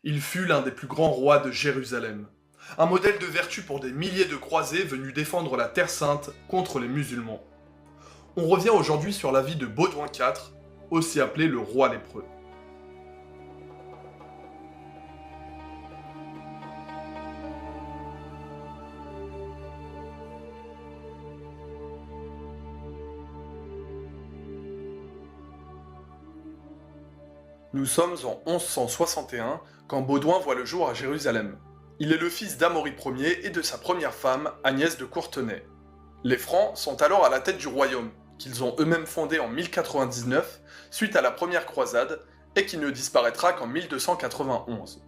Il fut l'un des plus grands rois de Jérusalem. Un modèle de vertu pour des milliers de croisés venus défendre la Terre Sainte contre les musulmans. On revient aujourd'hui sur la vie de Baudouin IV, aussi appelé le roi lépreux. Nous sommes en 1161 quand Baudouin voit le jour à Jérusalem. Il est le fils d'Amaury Ier et de sa première femme, Agnès de Courtenay. Les Francs sont alors à la tête du royaume, qu'ils ont eux-mêmes fondé en 1099 suite à la première croisade et qui ne disparaîtra qu'en 1291.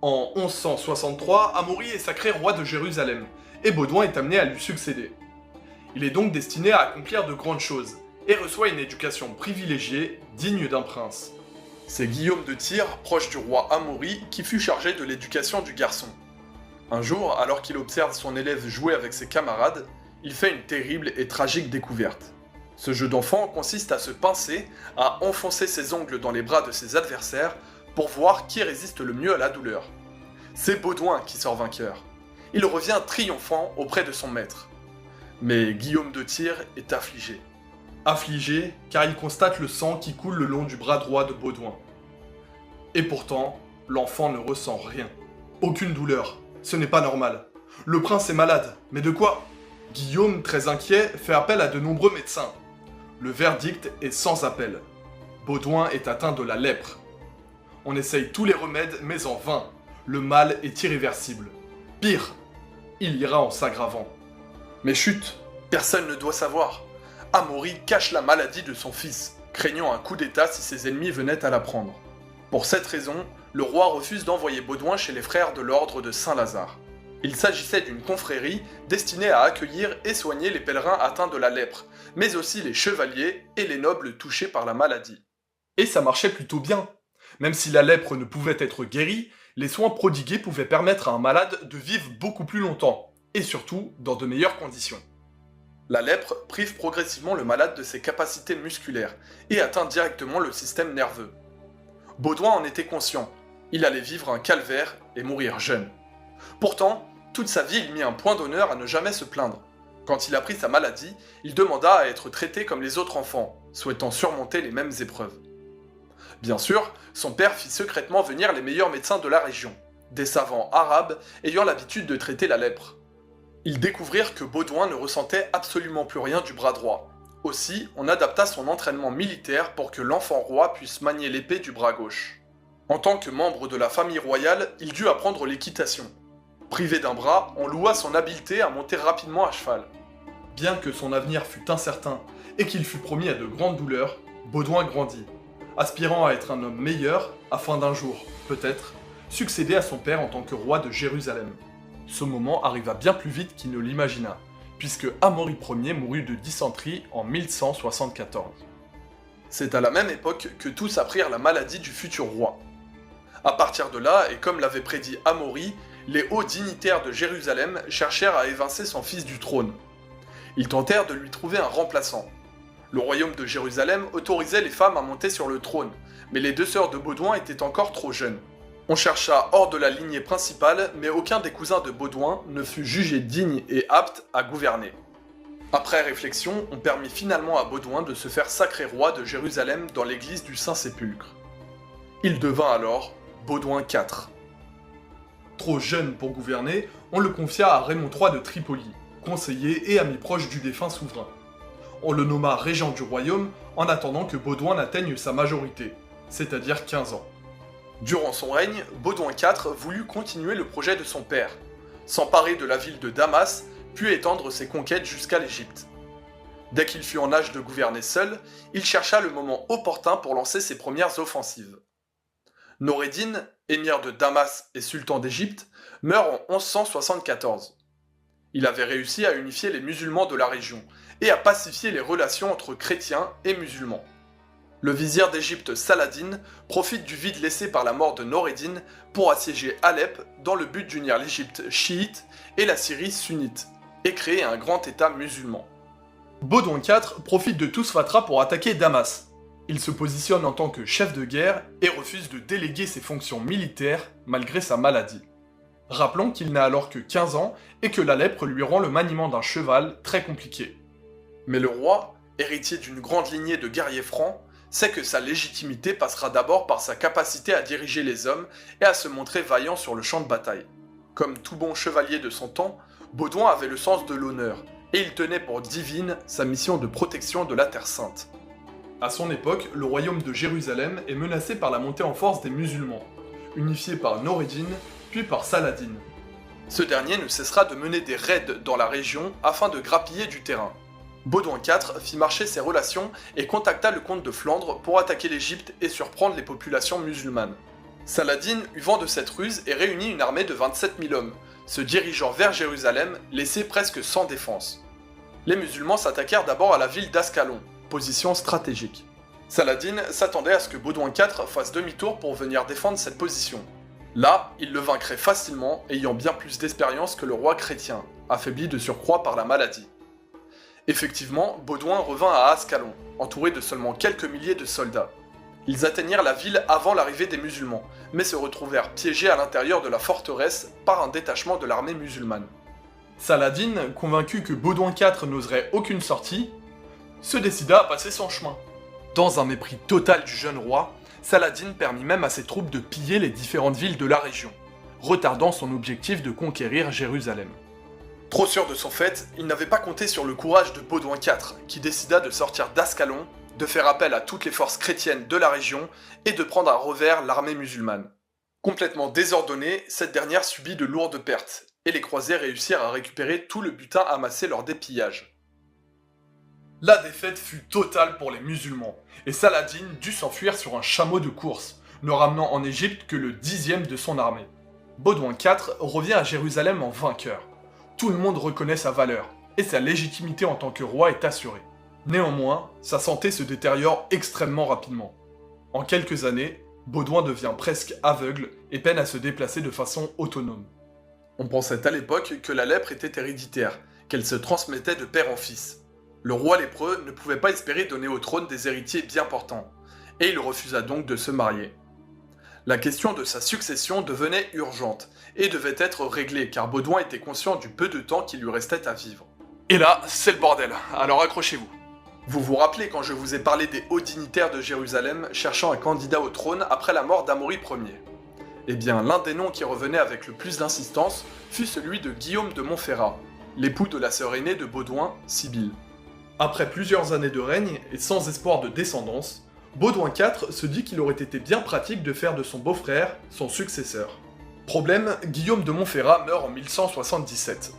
En 1163, Amaury est sacré roi de Jérusalem et Baudouin est amené à lui succéder. Il est donc destiné à accomplir de grandes choses et reçoit une éducation privilégiée, digne d'un prince. C'est Guillaume de Tyr, proche du roi Amaury, qui fut chargé de l'éducation du garçon. Un jour, alors qu'il observe son élève jouer avec ses camarades, il fait une terrible et tragique découverte. Ce jeu d'enfant consiste à se pincer, à enfoncer ses ongles dans les bras de ses adversaires pour voir qui résiste le mieux à la douleur. C'est Baudouin qui sort vainqueur. Il revient triomphant auprès de son maître. Mais Guillaume de Tyr est affligé. Affligé car il constate le sang qui coule le long du bras droit de Baudouin. Et pourtant, l'enfant ne ressent rien. Aucune douleur. Ce n'est pas normal. Le prince est malade. Mais de quoi ? Guillaume, très inquiet, fait appel à de nombreux médecins. Le verdict est sans appel. Baudouin est atteint de la lèpre. On essaye tous les remèdes, mais en vain. Le mal est irréversible. Pire, il ira en s'aggravant. Mais chut, personne ne doit savoir. Amaury cache la maladie de son fils, craignant un coup d'état si ses ennemis venaient à l'apprendre. Pour cette raison, le roi refuse d'envoyer Baudouin chez les frères de l'ordre de Saint-Lazare. Il s'agissait d'une confrérie destinée à accueillir et soigner les pèlerins atteints de la lèpre, mais aussi les chevaliers et les nobles touchés par la maladie. Et ça marchait plutôt bien. Même si la lèpre ne pouvait être guérie, les soins prodigués pouvaient permettre à un malade de vivre beaucoup plus longtemps, et surtout dans de meilleures conditions. La lèpre prive progressivement le malade de ses capacités musculaires et atteint directement le système nerveux. Baudouin en était conscient. Il allait vivre un calvaire et mourir jeune. Pourtant, toute sa vie, il mit un point d'honneur à ne jamais se plaindre. Quand il apprit sa maladie, il demanda à être traité comme les autres enfants, souhaitant surmonter les mêmes épreuves. Bien sûr, son père fit secrètement venir les meilleurs médecins de la région, des savants arabes ayant l'habitude de traiter la lèpre. Ils découvrirent que Baudouin ne ressentait absolument plus rien du bras droit. Aussi, on adapta son entraînement militaire pour que l'enfant roi puisse manier l'épée du bras gauche. En tant que membre de la famille royale, il dut apprendre l'équitation. Privé d'un bras, on loua son habileté à monter rapidement à cheval. Bien que son avenir fût incertain et qu'il fût promis à de grandes douleurs, Baudouin grandit, aspirant à être un homme meilleur afin d'un jour, peut-être, succéder à son père en tant que roi de Jérusalem. Ce moment arriva bien plus vite qu'il ne l'imagina, puisque Amaury Ier mourut de dysenterie en 1174. C'est à la même époque que tous apprirent la maladie du futur roi. À partir de là, et comme l'avait prédit Amaury, les hauts dignitaires de Jérusalem cherchèrent à évincer son fils du trône. Ils tentèrent de lui trouver un remplaçant. Le royaume de Jérusalem autorisait les femmes à monter sur le trône, mais les deux sœurs de Baudouin étaient encore trop jeunes. On chercha hors de la lignée principale, mais aucun des cousins de Baudouin ne fut jugé digne et apte à gouverner. Après réflexion, on permit finalement à Baudouin de se faire sacré roi de Jérusalem dans l'église du Saint-Sépulcre. Il devint alors Baudouin IV. Trop jeune pour gouverner, on le confia à Raymond III de Tripoli, conseiller et ami proche du défunt souverain. On le nomma régent du royaume en attendant que Baudouin n'atteigne sa majorité, c'est-à-dire 15 ans. Durant son règne, Baudouin IV voulut continuer le projet de son père, s'emparer de la ville de Damas, puis étendre ses conquêtes jusqu'à l'Égypte. Dès qu'il fut en âge de gouverner seul, il chercha le moment opportun pour lancer ses premières offensives. Noureddin, émir de Damas et sultan d'Égypte, meurt en 1174. Il avait réussi à unifier les musulmans de la région et à pacifier les relations entre chrétiens et musulmans. Le vizir d'Égypte Saladin profite du vide laissé par la mort de Noureddin pour assiéger Alep dans le but d'unir l'Égypte chiite et la Syrie sunnite, et créer un grand état musulman. Baudouin IV profite de tout ce fatras pour attaquer Damas. Il se positionne en tant que chef de guerre et refuse de déléguer ses fonctions militaires malgré sa maladie. Rappelons qu'il n'a alors que 15 ans et que la lèpre lui rend le maniement d'un cheval très compliqué. Mais le roi, héritier d'une grande lignée de guerriers francs, sait que sa légitimité passera d'abord par sa capacité à diriger les hommes et à se montrer vaillant sur le champ de bataille. Comme tout bon chevalier de son temps, Baudouin avait le sens de l'honneur, et il tenait pour divine sa mission de protection de la Terre Sainte. À son époque, le royaume de Jérusalem est menacé par la montée en force des musulmans, unifiés par Noureddin, puis par Saladin. Ce dernier ne cessera de mener des raids dans la région afin de grappiller du terrain. Baudouin IV fit marcher ses relations et contacta le comte de Flandre pour attaquer l'Égypte et surprendre les populations musulmanes. Saladin eut vent de cette ruse et réunit une armée de 27 000 hommes, se dirigeant vers Jérusalem, laissée presque sans défense. Les musulmans s'attaquèrent d'abord à la ville d'Ascalon, position stratégique. Saladin s'attendait à ce que Baudouin IV fasse demi-tour pour venir défendre cette position. Là, il le vaincrait facilement, ayant bien plus d'expérience que le roi chrétien, affaibli de surcroît par la maladie. Effectivement, Baudouin revint à Ascalon, entouré de seulement quelques milliers de soldats. Ils atteignirent la ville avant l'arrivée des musulmans, mais se retrouvèrent piégés à l'intérieur de la forteresse par un détachement de l'armée musulmane. Saladin, convaincu que Baudouin IV n'oserait aucune sortie, se décida à passer son chemin. Dans un mépris total du jeune roi, Saladin permit même à ses troupes de piller les différentes villes de la région, retardant son objectif de conquérir Jérusalem. Trop sûr de son fait, il n'avait pas compté sur le courage de Baudouin IV, qui décida de sortir d'Ascalon, de faire appel à toutes les forces chrétiennes de la région et de prendre à revers l'armée musulmane. Complètement désordonnée, cette dernière subit de lourdes pertes, et les croisés réussirent à récupérer tout le butin amassé lors des pillages. La défaite fut totale pour les musulmans, et Saladin dut s'enfuir sur un chameau de course, ne ramenant en Égypte que le 10e de son armée. Baudouin IV revient à Jérusalem en vainqueur. Tout le monde reconnaît sa valeur, et sa légitimité en tant que roi est assurée. Néanmoins, sa santé se détériore extrêmement rapidement. En quelques années, Baudouin devient presque aveugle et peine à se déplacer de façon autonome. On pensait à l'époque que la lèpre était héréditaire, qu'elle se transmettait de père en fils. Le roi lépreux ne pouvait pas espérer donner au trône des héritiers bien portants, et il refusa donc de se marier. La question de sa succession devenait urgente, et devait être réglée car Baudouin était conscient du peu de temps qui lui restait à vivre. Et là, c'est le bordel, alors accrochez-vous. Vous vous rappelez quand je vous ai parlé des hauts dignitaires de Jérusalem cherchant un candidat au trône après la mort d'Amaury Ier? Eh bien, l'un des noms qui revenait avec le plus d'insistance fut celui de Guillaume de Montferrat, l'époux de la sœur aînée de Baudouin, Sibylle. Après plusieurs années de règne et sans espoir de descendance, Baudouin IV se dit qu'il aurait été bien pratique de faire de son beau-frère son successeur. Problème, Guillaume de Montferrat meurt en 1177.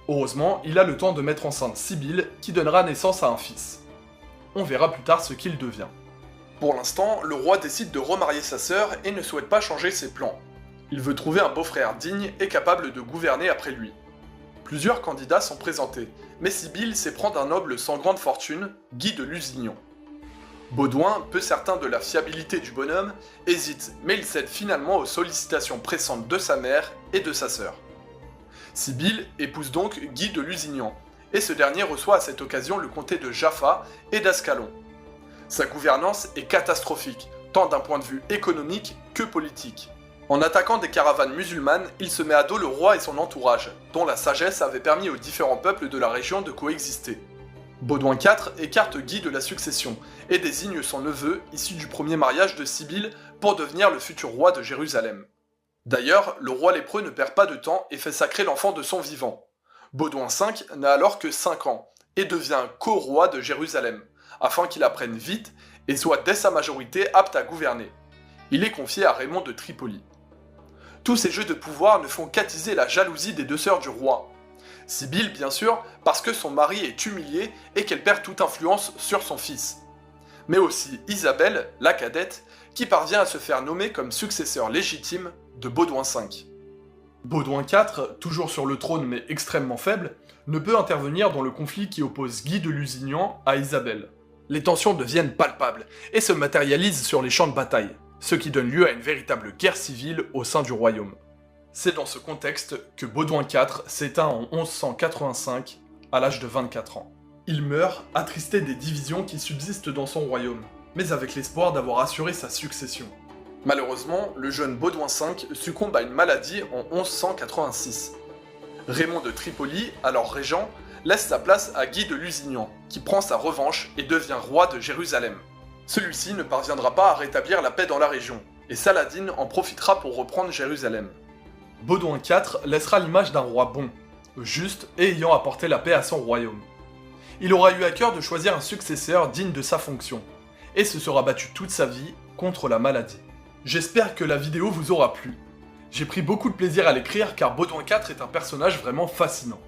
Heureusement, il a le temps de mettre enceinte Sibylle qui donnera naissance à un fils. On verra plus tard ce qu'il devient. Pour l'instant, le roi décide de remarier sa sœur et ne souhaite pas changer ses plans. Il veut trouver un beau-frère digne et capable de gouverner après lui. Plusieurs candidats sont présentés, mais Sibylle s'éprend d'un noble sans grande fortune, Guy de Lusignan. Baudouin, peu certain de la fiabilité du bonhomme, hésite, mais il cède finalement aux sollicitations pressantes de sa mère et de sa sœur. Sibylle épouse donc Guy de Lusignan, et ce dernier reçoit à cette occasion le comté de Jaffa et d'Ascalon. Sa gouvernance est catastrophique, tant d'un point de vue économique que politique. En attaquant des caravanes musulmanes, il se met à dos le roi et son entourage, dont la sagesse avait permis aux différents peuples de la région de coexister. Baudouin IV écarte Guy de la succession et désigne son neveu, issu du premier mariage de Sibylle, pour devenir le futur roi de Jérusalem. D'ailleurs, le roi lépreux ne perd pas de temps et fait sacrer l'enfant de son vivant. Baudouin V n'a alors que 5 ans et devient co-roi de Jérusalem, afin qu'il apprenne vite et soit dès sa majorité apte à gouverner. Il est confié à Raymond de Tripoli. Tous ces jeux de pouvoir ne font qu'attiser la jalousie des deux sœurs du roi. Sibylle, bien sûr, parce que son mari est humilié et qu'elle perd toute influence sur son fils. Mais aussi Isabelle, la cadette, qui parvient à se faire nommer comme successeur légitime de Baudouin V. Baudouin IV, toujours sur le trône mais extrêmement faible, ne peut intervenir dans le conflit qui oppose Guy de Lusignan à Isabelle. Les tensions deviennent palpables et se matérialisent sur les champs de bataille, ce qui donne lieu à une véritable guerre civile au sein du royaume. C'est dans ce contexte que Baudouin IV s'éteint en 1185, à l'âge de 24 ans. Il meurt, attristé des divisions qui subsistent dans son royaume, mais avec l'espoir d'avoir assuré sa succession. Malheureusement, le jeune Baudouin V succombe à une maladie en 1186. Raymond de Tripoli, alors régent, laisse sa place à Guy de Lusignan, qui prend sa revanche et devient roi de Jérusalem. Celui-ci ne parviendra pas à rétablir la paix dans la région, et Saladin en profitera pour reprendre Jérusalem. Baudouin IV laissera l'image d'un roi bon, juste et ayant apporté la paix à son royaume. Il aura eu à cœur de choisir un successeur digne de sa fonction, et se sera battu toute sa vie contre la maladie. J'espère que la vidéo vous aura plu. J'ai pris beaucoup de plaisir à l'écrire car Baudouin IV est un personnage vraiment fascinant.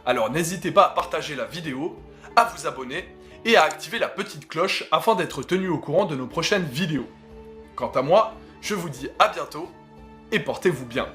Alors n'hésitez pas à partager la vidéo, à vous abonner et à activer la petite cloche afin d'être tenu au courant de nos prochaines vidéos. Quant à moi, je vous dis à bientôt et portez-vous bien.